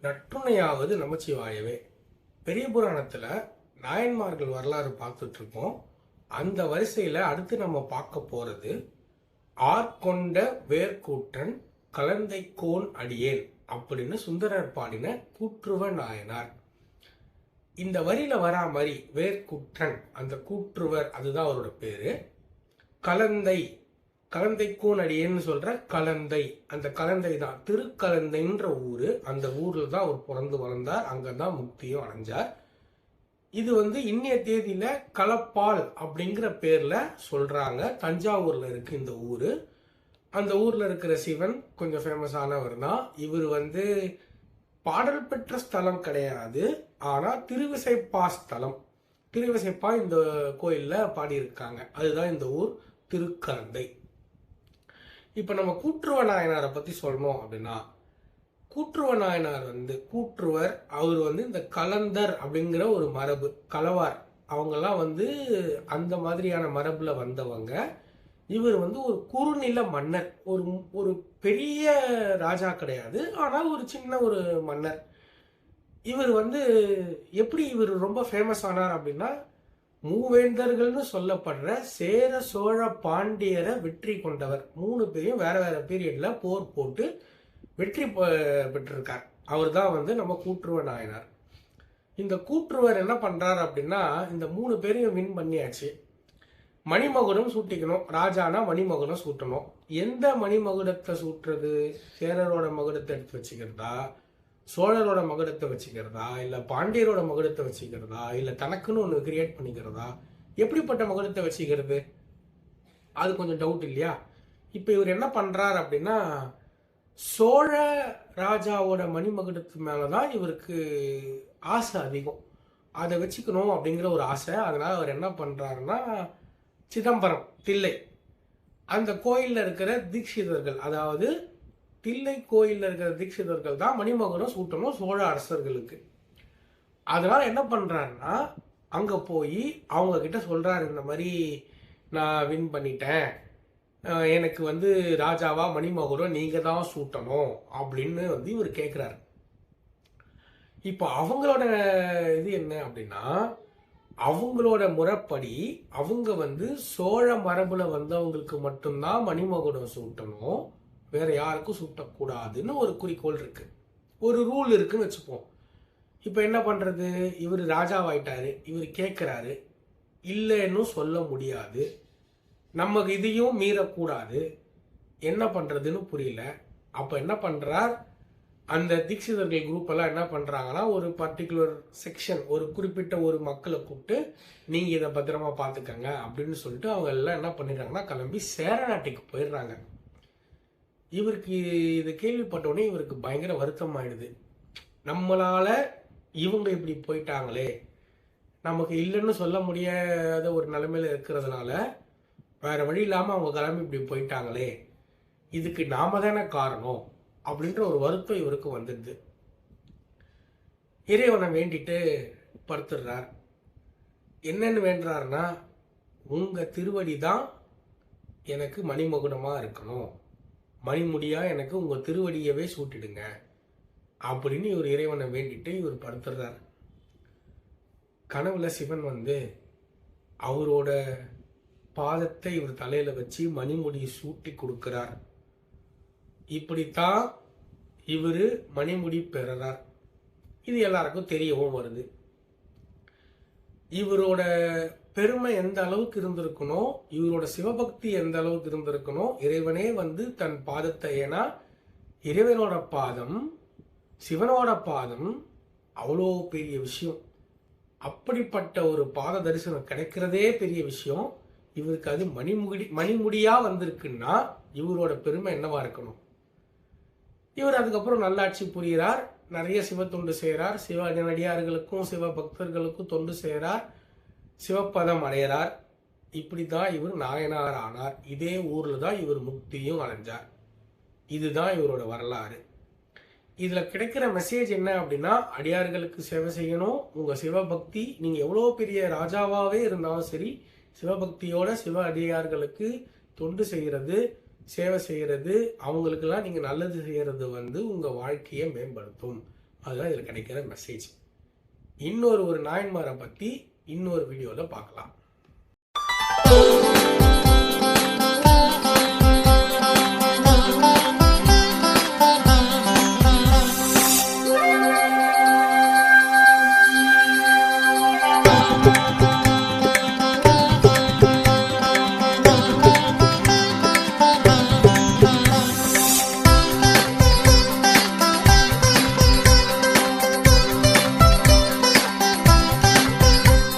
நற்றுணையாவது நமச்சிவாயவே. பெரிய புராணத்துல நாயன்மார்கள் வரலாறு பார்த்துட்டு இருக்கோம். அந்த வரிசையில அடுத்து நம்ம பார்க்க போறது ஆர்கொண்ட வேர்க்கூற்றன் கலந்தை கோன் அடியேன் அப்படின்னு சுந்தரர் பாடின கூற்றுவ நாயனார். இந்த வரியில வரா மாதிரி வேர்க்கூற்றன், அந்த கூற்றுவர் அதுதான் அவரோட பேரு. கலந்தை, கலந்தை கூன் அடியேன்னு சொல்ற கலந்தை, அந்த கலந்தை தான் திருக்கலந்தைன்ற ஊரு. அந்த ஊர்ல தான் அவர் பிறந்து வளர்ந்தார், அங்கதான் முக்தியும் அடைஞ்சார். இது இன்னைய தேதியில கலப்பால் அப்படிங்கிற பேர்ல சொல்றாங்க. தஞ்சாவூர்ல இருக்கு இந்த ஊரு. அந்த ஊர்ல இருக்கிற சிவன் கொஞ்சம் ஃபேமஸானவர் தான். இவர் பாடல் பெற்ற ஸ்தலம் கிடையாது, ஆனா திருவிசைப்பா ஸ்தலம். திருவிசைப்பா இந்த கோயில்ல பாடியிருக்காங்க. அதுதான் இந்த ஊர் திருக்கலந்தை. இப்ப நம்ம கூற்றுவ நாயனாரை பத்தி சொல்லணும் அப்படின்னா, கூற்றுவ நாயனார் கூற்றுவர். அவர் இந்த கலந்தர் அப்படிங்கிற ஒரு மரபு, கலவார் அவங்கெல்லாம் அந்த மாதிரியான மரபுல வந்தவங்க. இவர் ஒரு குறுநில மன்னர், ஒரு ஒரு பெரிய ராஜா கிடையாது, ஆனால் ஒரு சின்ன ஒரு மன்னர். இவர் எப்படி இவர் ரொம்ப ஃபேமஸ் ஆனார் அப்படின்னா, மூவேந்தர்கள்னு சொல்லப்படுற சேர சோழ பாண்டியரை வெற்றி கொண்டவர். 3 பேரையும் வேற வேற பீரியட்ல போர் போட்டு வெற்றி பெற்றிருக்கார். அவர் தான் நம்ம கூற்றுவ நாயனார். இந்த கூற்றுவர் என்ன பண்றாரு அப்படின்னா, இந்த 3 பேரையும் வின் பண்ணியாச்சு. மணிமகுடம் சூட்டிக்கணும். ராஜானா மணிமகுடம் சூட்டணும். எந்த மணிமகுடத்தை சூட்டுறது? சேரரோட மகுடத்தை எடுத்து வச்சுக்கிறதா, சோழரோட மகுடத்தை வச்சுக்கிறதா, இல்ல பாண்டியரோட மகுடத்தை வச்சுக்கிறதா, இல்ல தனக்குன்னு ஒன்று கிரியேட் பண்ணிக்கிறதா? எப்படிப்பட்ட மகுடத்தை வச்சுக்கிறது? அது கொஞ்சம் டவுட் இல்லையா? இப்ப இவர் என்ன பண்றார் அப்படின்னா, சோழ ராஜாவோட மணிமகுடத்து மேலதான் இவருக்கு ஆசை அதிகம். அதை வச்சுக்கணும் அப்படிங்கிற ஒரு ஆசை. அதனால அவர் என்ன பண்றாருன்னா, சிதம்பரம், தில்லை, அந்த கோயில்ல இருக்கிற தீட்சிதர்கள், அதாவது தில்லை கோயில்ல இருக்கிற தீட்சிதர்கள் தான் மணிமகுடம் சூட்டணும் சோழ அரசர்களுக்கு. அதனால என்ன பண்றாருன்னா, அங்க போய் அவங்க கிட்ட சொல்றாரு, இந்த மாதிரி நான் வின் பண்ணிட்டேன், எனக்கு ராஜாவா மணிமகுடம் நீங்க தான் சூட்டணும் அப்படின்னு இவர் கேட்கிறாரு. இப்போ அவங்களோட இது என்ன அப்படின்னா, அவங்களோட முறைப்படி அவங்க சோழ மரபுல வந்தவங்களுக்கு மட்டும்தான் மணிமகுடம் சூட்டணும், வேற யாருக்கும் சூட்டக்கூடாதுன்னு ஒரு குறிக்கோள் இருக்கு, ஒரு ரூல் இருக்குன்னு வச்சுப்போம். இப்ப என்ன பண்றது? இவர் ராஜாவாயிட்டாரு, இவர் கேட்கிறாரு, இல்லைன்னு சொல்ல முடியாது, நமக்கு இதையும் மீறக்கூடாது, என்ன பண்றதுன்னு புரியல. அப்ப என்ன பண்றார், அந்த தீட்சிதர்கள் குரூப் எல்லாம் என்ன பண்றாங்கன்னா, ஒரு பர்டிகுலர் செக்ஷன், ஒரு குறிப்பிட்ட ஒரு மக்களை கூப்பிட்டு, நீங்க இதை பத்திரமா பாத்துக்கங்க அப்படின்னு சொல்லிட்டு அவங்க எல்லாம் என்ன பண்ணிடுறாங்கன்னா, கிளம்பி சேர நாட்டுக்கு போயிடுறாங்க. இவருக்கு இதை கேள்விப்பட்டோடனே இவருக்கு பயங்கர வருத்தம் ஆயிடுது. நம்மளால இவங்க இப்படி போயிட்டாங்களே, நமக்கு இல்லைன்னு சொல்ல முடியாத ஒரு நிலைமையில இருக்கிறதுனால வேற வழி இல்லாம அவங்க கிளம்பி இப்படி போயிட்டாங்களே, இதுக்கு நாம தானே காரணம் அப்படின்ற ஒரு வருத்தம் இவருக்கு வந்துடுது. இறைவனை வேண்டிட்டு படுத்துடுறார். என்னன்னு வேண்டுறாருன்னா, உங்க திருவடி தான் எனக்கு மணிமகுடமா இருக்கணும், மணிமுடியா எனக்கு உங்க திருவடியவே சூட்டிடுங்க அப்படின்னு இவர் இறைவனை வேண்டிட்டு இவர் படுத்துடுறார். கனவுல சிவன் அவரோட பாதத்தை இவர் தலையில வச்சு மணிமுடியை சூட்டி கொடுக்கிறார். இப்படித்தான் இவரு மணிமுடி பெறார். இது எல்லாருக்கும் தெரியவும் வருது. இவரோட பெருமை எந்த அளவுக்கு இருந்திருக்கணும், இவரோட சிவபக்தி எந்த அளவுக்கு இருந்திருக்கணும். இறைவனே தன் பாதத்தை, ஏன்னா இறைவனோட பாதம், சிவனோட பாதம் அவ்வளோ பெரிய விஷயம். அப்படிப்பட்ட ஒரு பாத தரிசனம் கிடைக்கிறதே பெரிய விஷயம். இவருக்கு அது மணிமுடியா வந்திருக்குன்னா இவரோட பெருமை என்னவா இருக்கணும்? இவர் அதுக்கப்புறம் நல்லாட்சி புரிகிறார், நிறைய சிவ தொண்டு செய்கிறார், சிவ நடிகார்களுக்கும் சிவ பக்தர்களுக்கும் தொண்டு செய்கிறார், சிவப்பதம் அடைகிறார். இப்படிதான் இவர் நாயனார் ஆனார். இதே ஊர்ல தான் இவர் முக்தியும் அடைஞ்சார். இதுதான் இவரோட வரலாறு. இதுல கிடைக்கிற மெசேஜ் என்ன அப்படின்னா, அடியார்களுக்கு சேவை செய்யணும். உங்க சிவபக்தி, நீங்க எவ்வளோ பெரிய ராஜாவாவே இருந்தாலும் சரி, சிவபக்தியோட சிவ அடியார்களுக்கு தொண்டு செய்யறது, சேவை செய்யறது, அவங்களுக்கெல்லாம் நீங்க நல்லது செய்யறது உங்க வாழ்க்கையை மேம்படுத்தும். அதுதான் இதில் கிடைக்கிற மெசேஜ். இன்னொரு நாயன்மாரை பற்றி இன்னொரு வீடியோவில் பார்க்கலாம்.